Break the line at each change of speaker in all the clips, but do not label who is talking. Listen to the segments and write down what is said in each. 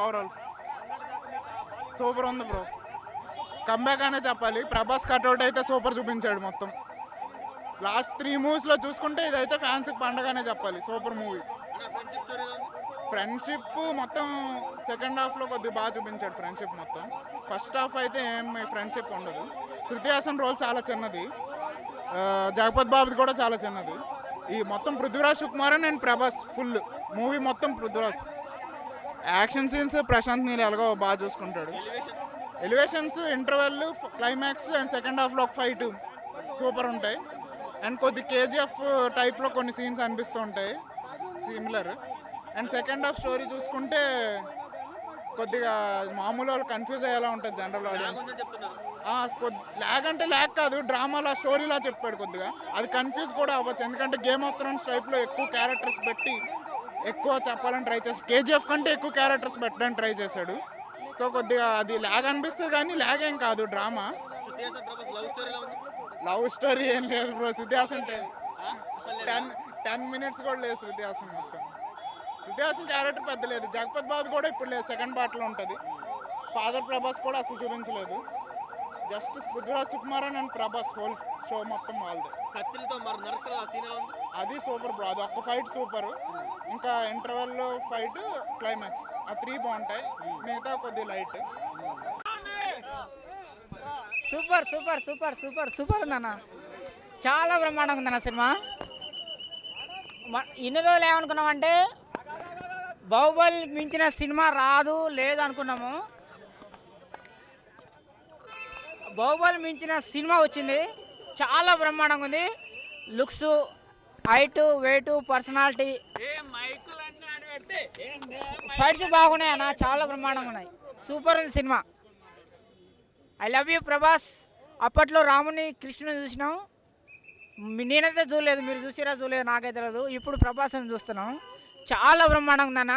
Overall super ఉంది bro. Comeback అనే చెప్పాలి. ప్రభాస్ కట్అవుట్ అయితే సూపర్ చూపించాడు మొత్తం. లాస్ట్ 3 మూవీస్లో చూసుకుంటే ఇదైతే ఫ్యాన్స్కి పండగనే చెప్పాలి. Super movie. ఫ్రెండ్షిప్ మొత్తం సెకండ్ హాఫ్లో కొద్దిగా బాగా చూపించాడు ఫ్రెండ్షిప్ మొత్తం. ఫస్ట్ హాఫ్ అయితే ఏం ఫ్రెండ్షిప్ ఉండదు. శృతి హాసన్ రోల్ చాలా చిన్నది, జగపత్ బాబుది కూడా చాలా చిన్నది. ఈ మొత్తం Prithviraj Sukumar and Prabhas full movie మొత్తం పృథ్వీరాజ్. యాక్షన్ సీన్స్ ప్రశాంత్ నీల్ ఎలాగో బాగా చూసుకుంటాడు. Elevations, interval, climax and second హాఫ్లో ఒక ఫైట్ సూపర్ ఉంటాయి. అండ్ కొద్ది కేజీఎఫ్ టైప్లో కొన్ని సీన్స్ అనిపిస్తూ ఉంటాయి similar. And second half story చూసుకుంటే కొద్దిగా మామూలు వాళ్ళు కన్ఫ్యూజ్ అయ్యేలా ఉంటుంది జనరల్ ఆడియన్స్. ల్యాగ్ అంటే ల్యాగ్ కాదు, డ్రామాలా స్టోరీలా చెప్పాడు కొద్దిగా. అది కన్ఫ్యూజ్ కూడా అవ్వచ్చు, ఎందుకంటే గేమ్ ఆఫ్ థ్రోన్స్ టైప్లో ఎక్కువ క్యారెక్టర్స్ పెట్టి ఎక్కువ చెప్పాలని ట్రై చేస్తాడు. కేజీఎఫ్ కంటే ఎక్కువ క్యారెక్టర్స్ పెట్టడానికి ట్రై చేశాడు. సో కొద్దిగా అది ల్యాగ్ అనిపిస్తుంది, కానీ ల్యాగ్ ఏం కాదు డ్రామా. లవ్ స్టోరీ ఏం లేదు బ్రో. శృతి హాసన్ 10 minutes కూడా లేదు శృతి హాసన్ మొత్తం. శృతి హాసన్ క్యారెక్టర్ పెద్ద లేదు. జగపత్ బాబు కూడా ఇప్పుడు లేదు, సెకండ్ పార్ట్లో ఉంటుంది. ఫాదర్ ప్రభాస్ కూడా అసలు చూపించలేదు. Just Prithviraj Sukumar and Prabhas whole show మొత్తం వాళ్ళది. అది సూపర్ బ్రో. అది ఒక్క ఫైట్ సూపర్. ఇంకా ఇంటర్వెల్లో ఫైట్, క్లైమాక్స్, ఆ 3 బాగుంటాయి. మిగతా కొద్దిగా light.
Super super super super super ఉందన్న. చాలా బ్రహ్మాండంగా ఉందన్న సినిమా. ఇన్ని రోజులు ఏమనుకున్నామంటే బాహుబలి మించిన సినిమా రాదు లేదు అనుకున్నాము. బాహుబలి మించిన సినిమా వచ్చింది. చాలా బ్రహ్మాండంగా ఉంది. Looks, height, weight, personality, fights బాగున్నాయి అన్న. చాలా బ్రహ్మాండంగా ఉన్నాయి. సూపర్ ఉంది సినిమా. I love you Prabhas. అప్పట్లో రాముని కృష్ణుని చూసినాం, నేనైతే చూడలేదు, మీరు చూసిరా చూడలేదు నాకైతే తెలియదు. ఇప్పుడు ప్రభాస్ని చూస్తున్నాం. చాలా బ్రహ్మాండంగా ఉందన్న.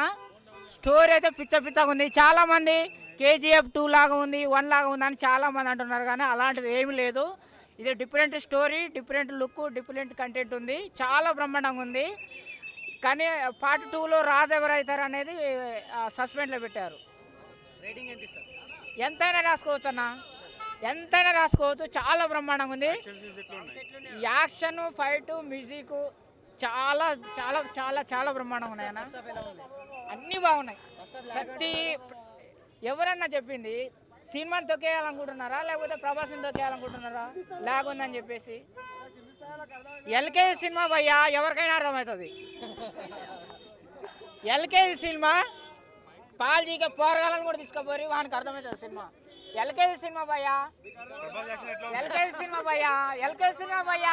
స్టోరీ అయితే పిచ్చగా ఉంది. చాలామంది కేజీఎఫ్ 2 లాగా ఉంది, 1 లాగా ఉంది అని చాలామంది అంటున్నారు, కానీ అలాంటిది ఏమీ లేదు. ఇది different story, different look, different content ఉంది. చాలా బ్రహ్మాండంగా ఉంది. కానీ పార్ట్ 2లో రాజు ఎవరైతారు అనేది సస్పెండ్లో పెట్టారు. రేటింగ్ ఎంత ఇస్తారు? ఎంతైనా రాసుకోవచ్చు అన్న, ఎంతైనా రాసుకోవచ్చు. చాలా బ్రహ్మాండంగా ఉంది. యాక్షన్, ఫైట్, మ్యూజిక్ చాలా చాలా చాలా చాలా బ్రహ్మాండంగా ఉన్నాయి అన్న. అన్నీ బాగున్నాయి. ప్రతి ఎవరన్నా చెప్పింది సినిమాని తొక్కేయాలనుకుంటున్నారా లేకపోతే ప్రభాస్ని తొక్కేయాలనుకుంటున్నారా లాగ్ ఉందని చెప్పేసి. ఎల్కేజీ సినిమా భయ్యా, ఎవరికైనా అర్థమవుతుంది. ఎల్కేజీ సినిమా పాల్జీకే పోరగాలని కూడా తీసుకోపోయి వానికి అర్థమవుతుంది సినిమా. ఎల్కేజీ సినిమా భయ్యా, ఎల్కేజీ సినిమా భయ్యా, ఎల్కేజీ సినిమా భయ్యా.